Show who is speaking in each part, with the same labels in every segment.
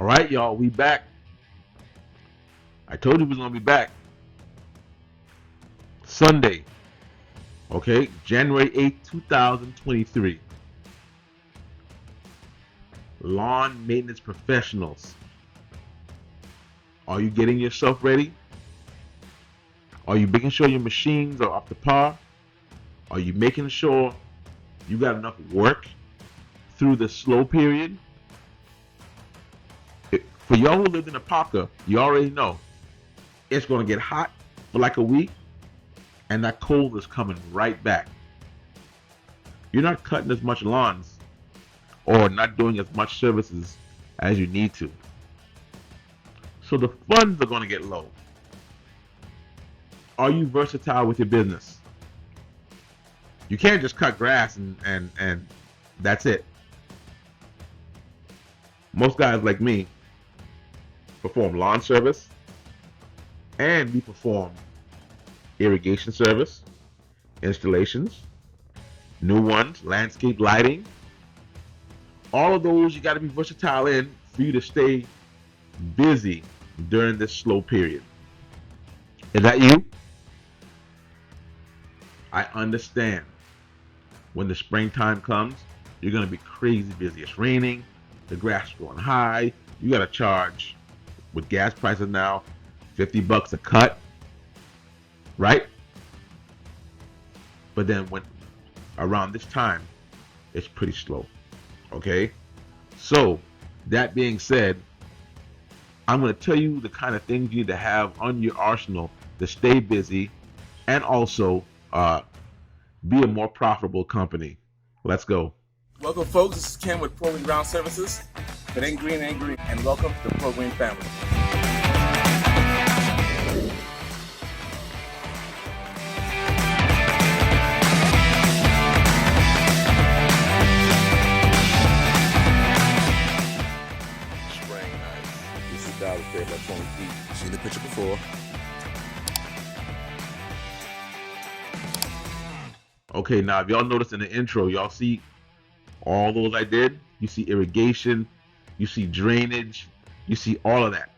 Speaker 1: All right, y'all, we back. I told you we was gonna be back. Sunday, okay, January 8th, 2023. Lawn maintenance professionals. Are you getting yourself ready? Are you making sure your machines are up to par? Are you making sure you got enough work through the slow period? For y'all who lived in Apopka, you already know it's gonna get hot for like a week, and that cold is coming right back. You're not cutting as much lawns or not doing as much services as you need to. So the funds are going to get low. Are you versatile with your business? You can't just cut grass and that's it. Most guys like me perform lawn service and we perform irrigation service, installations, new ones, landscape lighting. All of those you got to be versatile in for you to stay busy during this slow period. Is that you? I understand. When the springtime comes, you're gonna be crazy busy. It's raining, the grass is going high. You gotta charge with gas prices now, $50 a cut, right? But then when around this time, it's pretty slow. Okay? So that being said, I'm gonna tell you the kind of things you need to have on your arsenal to stay busy and also be a more profitable company. Let's go.
Speaker 2: Welcome, folks. This is Ken with Pro Green Ground Services. If it ain't green, it ain't green. And welcome to the Pro Green family. Spraying nice. You see Dallas there about 20 feet. Seen the picture before.
Speaker 1: Okay, now if y'all notice in the intro, y'all see all those I did? You see irrigation, you see drainage, you see all of that.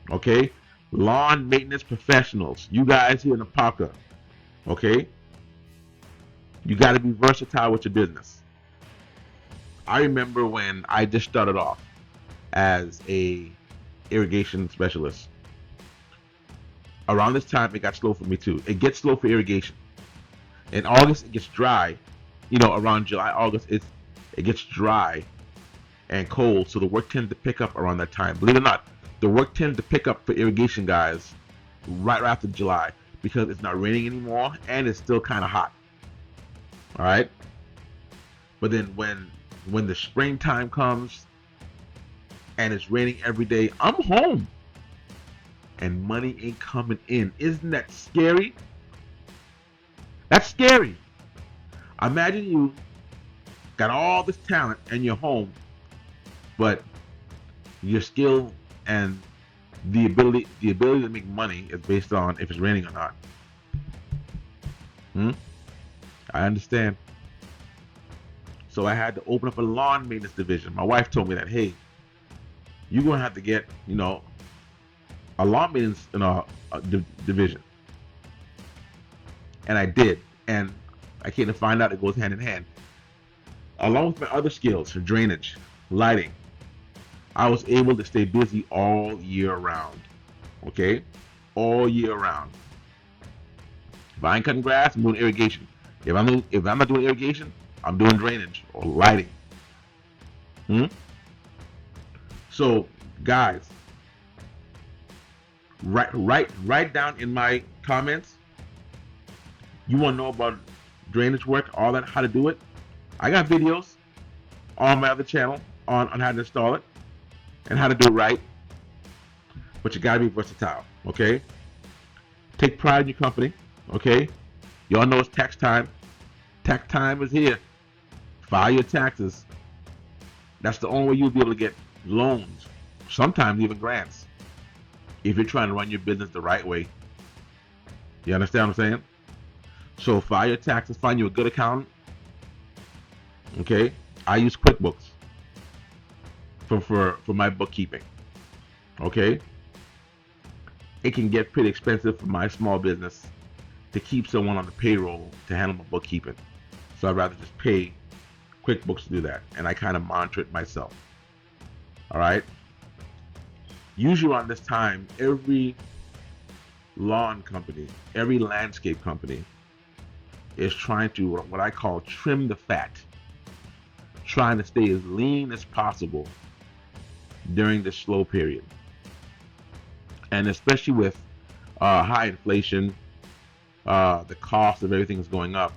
Speaker 1: Okay? Lawn maintenance professionals, you guys here in Apopka, okay? You got to be versatile with your business. I remember when I just started off as a irrigation specialist. Around this time, it got slow for me too. It gets slow for irrigation. In August, it gets dry. Around July, August, it gets dry and cold, so the work tends to pick up around that time. Believe it or not, the work tends to pick up for irrigation guys right after July because it's not raining anymore and it's still kind of hot. All right, but then when the springtime comes and it's raining every day, I'm home and money ain't coming in. Isn't that scary? That's scary. Imagine you got all this talent and you're home, but your skill and the ability to make money is based on if it's raining or not. I understand. So I had to open up a lawn maintenance division. My wife told me that, hey, you're gonna have to get, a lawn maintenance division. And I did, and I came to find out it goes hand in hand. Along with my other skills for drainage, lighting, I was able to stay busy all year round. Okay? All year round. If I ain't cutting grass, I'm doing irrigation. If I'm not doing irrigation, I'm doing drainage or lighting. Hmm? So, guys, write down in my comments. You want to know about drainage work, all that, how to do it? I got videos on my other channel on how to install it and how to do it right. But you gotta be versatile, okay? Take pride in your company, okay? Y'all know it's tax time. Tax time is here. File your taxes. That's the only way you'll be able to get loans, sometimes even grants, if you're trying to run your business the right way. You understand what I'm saying? So file your taxes, find you a good accountant. Okay, I use QuickBooks for my bookkeeping. Okay, it can get pretty expensive for my small business to keep someone on the payroll to handle my bookkeeping. So I'd rather just pay QuickBooks to do that, and I kind of monitor it myself. All right. Usually around this time, every lawn company, every landscape company is trying to what I call trim the fat, trying to stay as lean as possible during this slow period. And especially with high inflation, the cost of everything is going up.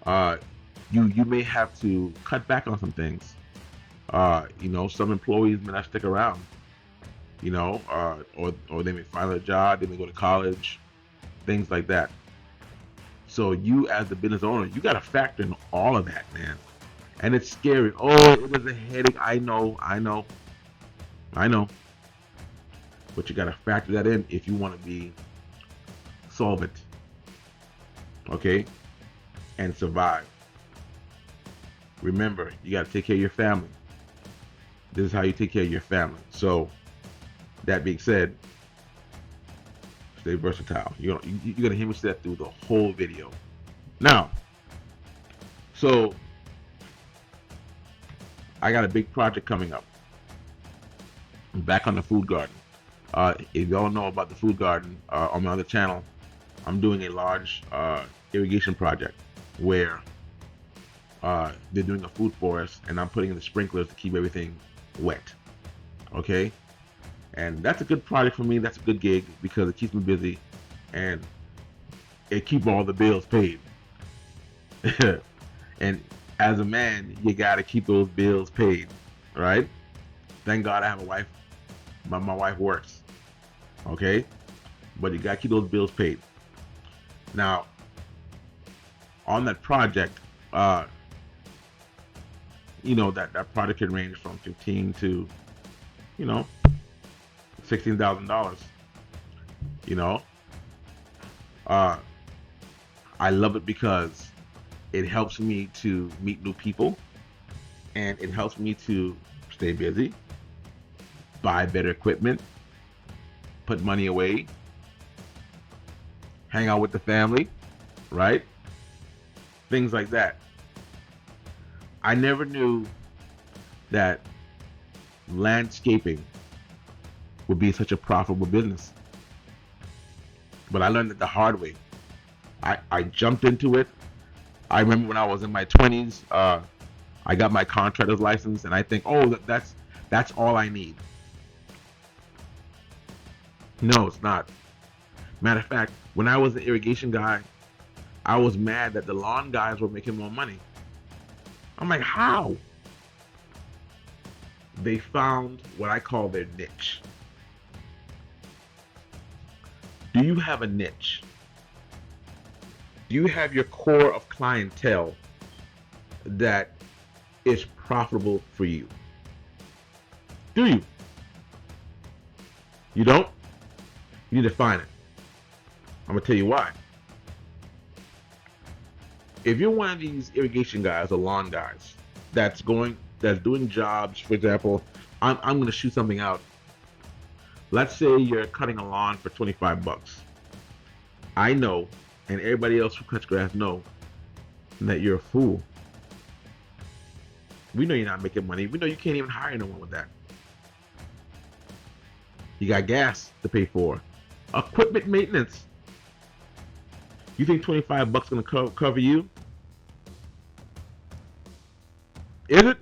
Speaker 1: Uh, you may have to cut back on some things. Some employees may not stick around. Or they may find a job, they may go to college, things like that. So you, as the business owner, you got to factor in all of that, man. And it's scary. Oh, it is a headache. I know. But you got to factor that in if you want to be solvent, okay, and survive. Remember, you got to take care of your family. This is how you take care of your family. So, that being said, stay versatile. You're gonna hear me say that through the whole video. Now, so I got a big project coming up. I'm back on the food garden. If y'all know about the food garden on my other channel, I'm doing a large irrigation project where they're doing a food forest, and I'm putting in the sprinklers to keep everything wet. Okay, and that's a good project for me. That's a good gig because it keeps me busy, and it keeps all the bills paid. And as a man, you gotta keep those bills paid, right? Thank God I have a wife. My wife works, okay? But you gotta keep those bills paid. Now, on that project, that project can range from $15,000 to, $16,000. I love it because it helps me to meet new people, and it helps me to stay busy, buy better equipment, put money away, hang out with the family, right? Things like that. I never knew that landscaping would be such a profitable business. But I learned it the hard way. I jumped into it. I remember when I was in my 20s, I got my contractor's license, and I think, oh, that's all I need. No, it's not. Matter of fact, when I was an irrigation guy, I was mad that the lawn guys were making more money. I'm like, how? They found what I call their niche. Do you have a niche? Do you have your core of clientele that is profitable for you? Do you? You don't? You need to find it. I'm gonna tell you why. If you're one of these irrigation guys or lawn guys that's doing jobs, for example, I'm gonna shoot something out. Let's say you're cutting a lawn for $25. I know, and everybody else who cuts grass know, that you're a fool. We know you're not making money. We know you can't even hire no one with that. You got gas to pay for, equipment maintenance. You think $25 gonna cover you? Is it?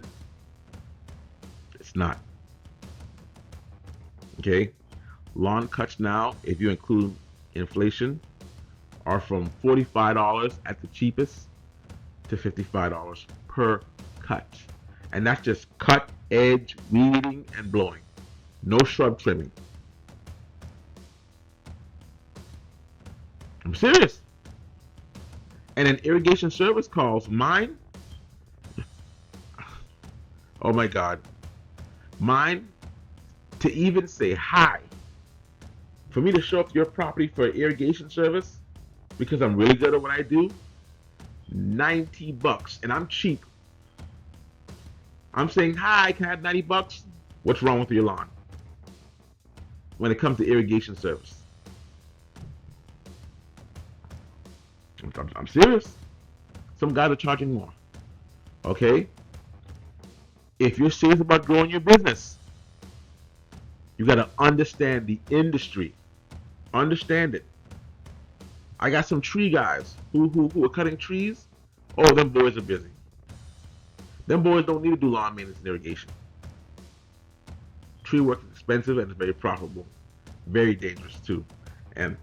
Speaker 1: It's not. Okay, lawn cuts now, if you include inflation, are from $45 at the cheapest to $55 per cut. And that's just cut, edge, weeding, and blowing. No shrub trimming. I'm serious. And an irrigation service calls mine. Oh my God. Mine, to even say hi, for me to show up to your property for an irrigation service, because I'm really good at what I do, $90, and I'm cheap. I'm saying, hi, can I have $90? What's wrong with your lawn? when it comes to irrigation service. I'm serious. Some guys are charging more. Okay? If you're serious about growing your business, you got to understand the industry. Understand it. I got some tree guys who are cutting trees. Oh, them boys are busy. Them boys don't need to do lawn maintenance and irrigation. Tree work is expensive and it's very profitable. Very dangerous too. And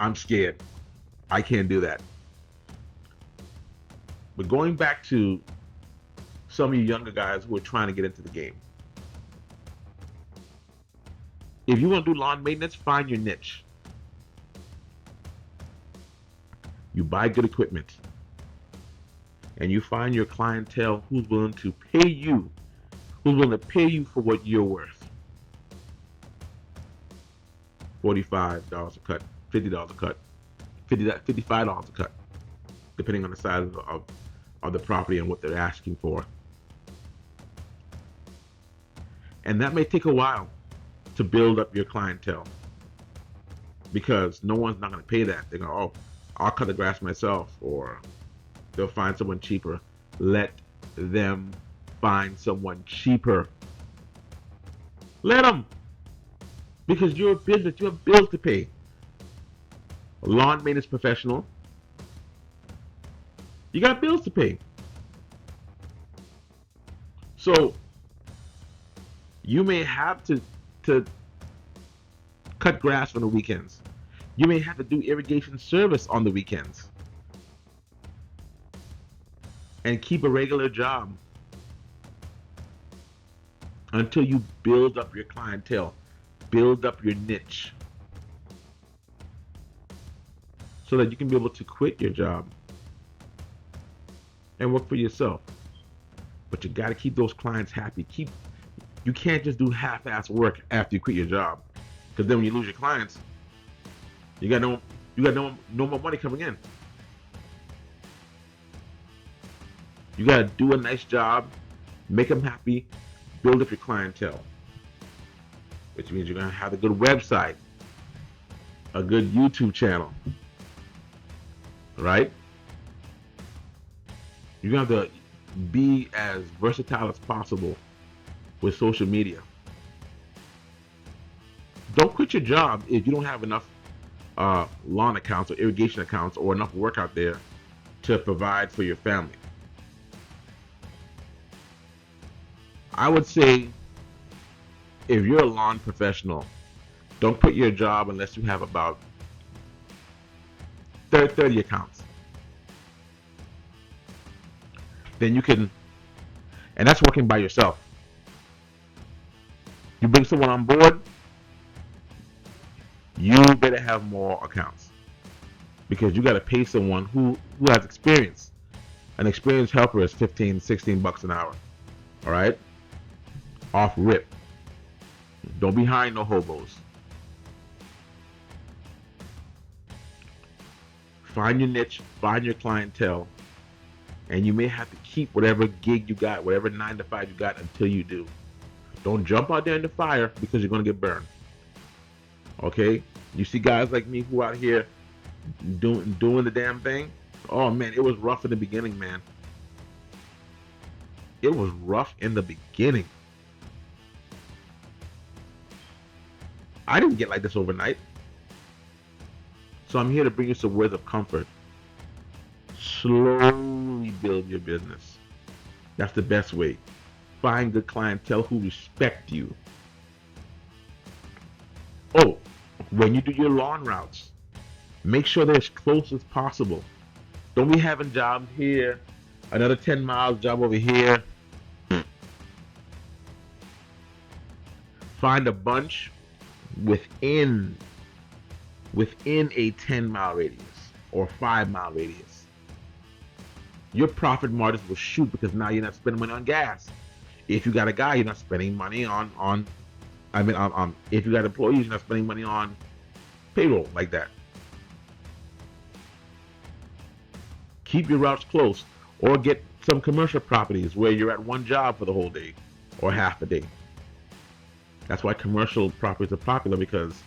Speaker 1: I'm scared. I can't do that. But going back to some of you younger guys who are trying to get into the game. If you want to do lawn maintenance, find your niche. You buy good equipment. And you find your clientele who's willing to pay you, for what you're worth. $45 a cut, $50 a cut, $55 a cut, depending on the size of the property and what they're asking for. And that may take a while to build up your clientele, because no one's not going to pay that. They're going, oh, I'll cut the grass myself, or they'll find someone cheaper. Let them find someone cheaper. Let them. Because you're a business. You have bills to pay. A lawn maintenance professional, you got bills to pay. So you may have to cut grass on the weekends. You may have to do irrigation service on the weekends. And keep a regular job until you build up your clientele, build up your niche, so that you can be able to quit your job and work for yourself. But you got to keep those clients happy. You can't just do half-ass work after you quit your job, because then when you lose your clients, you got no more money coming in. You got to do a nice job, make them happy, build up your clientele. Which means you're going to have a good website, a good YouTube channel, right? You're going to have to be as versatile as possible with social media. Don't quit your job if you don't have enough lawn accounts or irrigation accounts or enough work out there to provide for your family. I would say, if you're a lawn professional, don't quit your job unless you have about 30 accounts. Then you can, and that's working by yourself. You bring someone on board, you better have more accounts, because you got to pay someone who has experience. An experienced helper is $15-16 an hour. All right, off rip. Don't be hiring no hobos. Find your niche, find your clientele, and you may have to keep whatever gig you got, whatever 9 to 5 you got, until you do. Don't jump out there in the fire, because you're gonna get burned. Okay? You see guys like me who out here doing the damn thing. Oh man, it was rough in the beginning, man. It was rough in the beginning. I didn't get like this overnight. So I'm here to bring you some words of comfort. Slowly build your business. That's the best way. Find good clientele who respect you. Oh, when you do your lawn routes, make sure they're as close as possible. Don't be having jobs here, another 10 miles job over here. Find a bunch within a 10-mile radius or 5-mile radius. Your profit margins will shoot, because now you're not spending money on gas. If you got a guy, you're not spending money on if you got employees, you're not spending money on payroll like that. Keep your routes close, or get some commercial properties where you're at one job for the whole day or half a day. That's why commercial properties are popular, because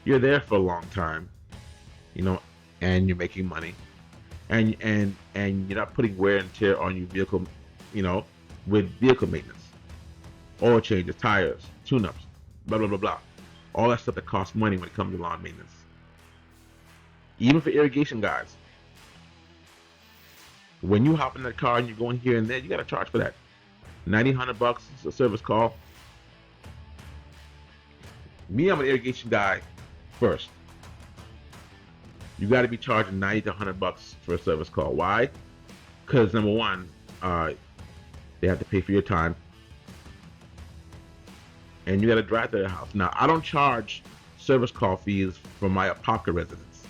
Speaker 1: you're there for a long time, you know, and you're making money, and you're not putting wear and tear on your vehicle, you know, with vehicle maintenance, oil changes, tires, tune-ups, blah blah blah blah, all that stuff that costs money when it comes to lawn maintenance. Even for irrigation guys, when you hop in that car and you're going here and there, you got to charge for that. 90, $100 is a service call. Me, I'm an irrigation guy first. You got to be charging 90 to $100 for a service call. Why? Because number one, they have to pay for your time, and you got to drive to their house. Now, I don't charge service call fees for my Apopka residents,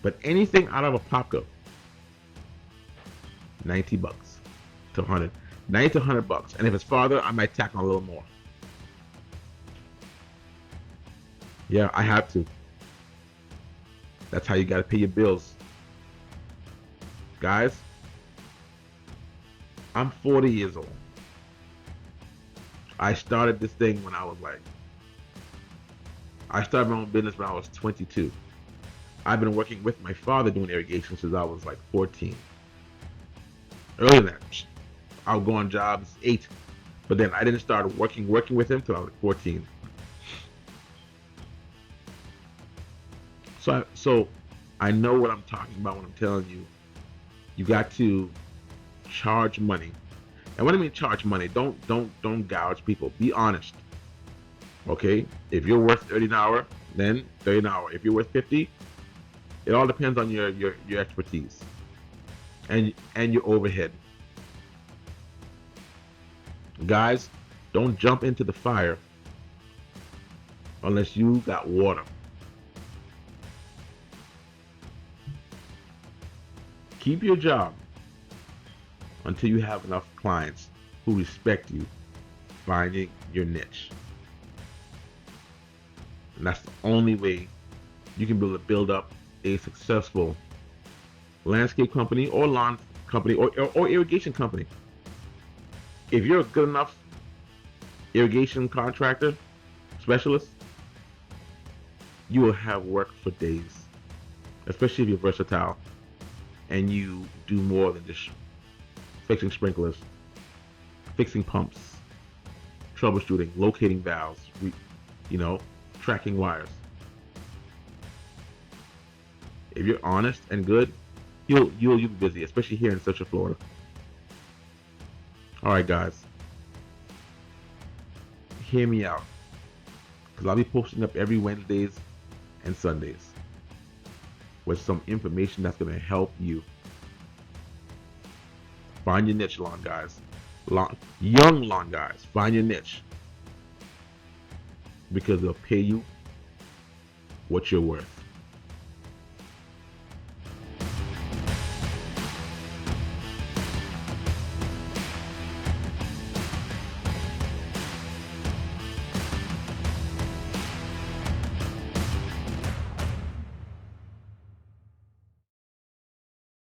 Speaker 1: but anything out of Apopka, 90 bucks to 100, 90 to 100 bucks, and if it's farther, I might tack on a little more. Yeah, I have to. That's how you got to pay your bills, guys. I'm 40 years old. I started this thing when I started my own business when I was 22. I've been working with my father doing irrigation since I was like 14. Earlier than that, I would go on jobs 8, but then I didn't start working with him till I was like 14. So I know what I'm talking about when I'm telling you, you got to charge money. And when I mean charge money, don't gouge people. Be honest. Okay? If you're worth 30 an hour, then 30 an hour. If you're worth 50, it all depends on your expertise and your overhead. Guys, don't jump into the fire unless you got water. Keep your job until you have enough clients who respect you finding your niche. And that's the only way you can build up a successful landscape company or lawn company or irrigation company. If you're a good enough irrigation contractor, specialist, you will have work for days, especially if you're versatile and you do more than just fixing sprinklers, fixing pumps, troubleshooting, locating valves, tracking wires. If you're honest and good, you'll be busy, especially here in Central Florida. All right, guys, hear me out, because I'll be posting up every Wednesdays and Sundays with some information that's going to help you find your niche, lawn guys. Young lawn guys, find your niche, because they'll pay you what you're worth.